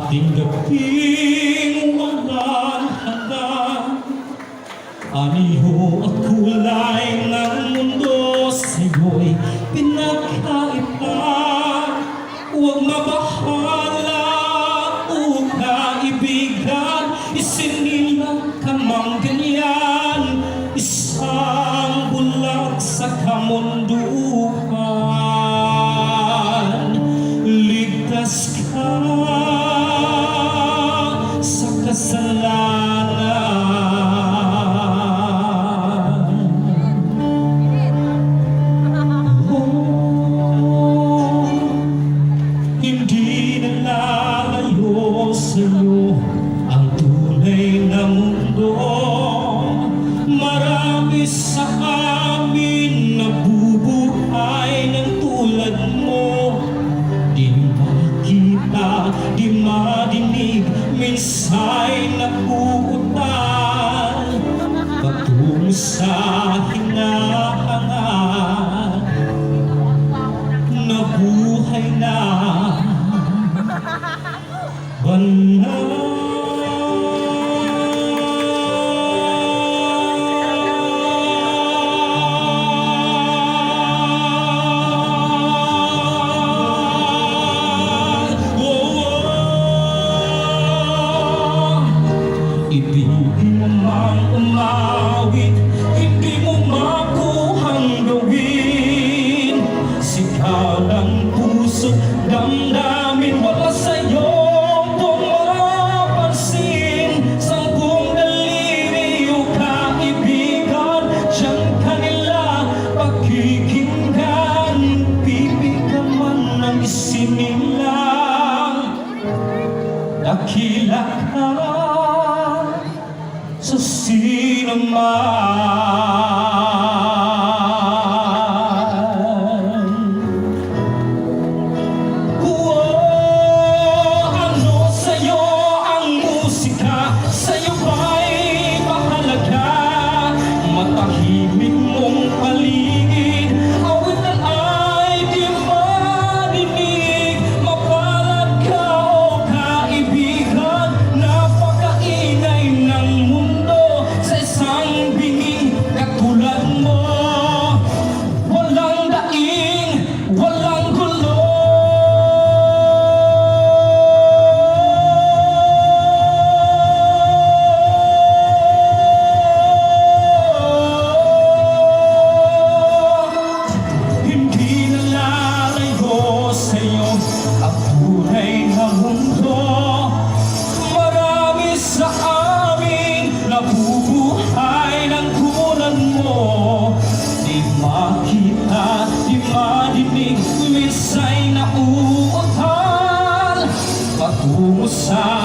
ating gabing walang hanggan. Aniho at kulay ng mundo sa'yo'y pinagkaiba. Huwag mabahala o kaibigan, isinilang ka mang ganyan, isang bulag sa kamunduhan. Ligtas ka sa kasalanan. Hindi nalalayo sa'yo ang tunay na mundo. Marami sa amin nabubuhay ng tulad mo. Di makita, di madinig, minsa'y napuutal patungo sa hinahangat na buhay na banal. Ibigin mo mang umawit, hindi mo makuhang gawin. Sigaw ng puso, damdamin, wala sa'yong pumapansin. Sampung daliri o kaibigan, diyan kanila pakikinggan. Pipig ka man ng isinilang, dakila ka sa sino man. Ano sa'yo ang musika? Sa'yo ba'y mahalaga? Matahimik mong paligid, awitan ay di marinig. Mapalad ka o kaibigan, napakaingay ng mundo sa isang binging katulad mo. Walang daing, walang gulo. Hindi nalalayo sa'yo ang tunay na mundo. Marami sa amin nabubuhay ng tulad mo. Di makita, di madinig, minsa'y nauutal patungo sa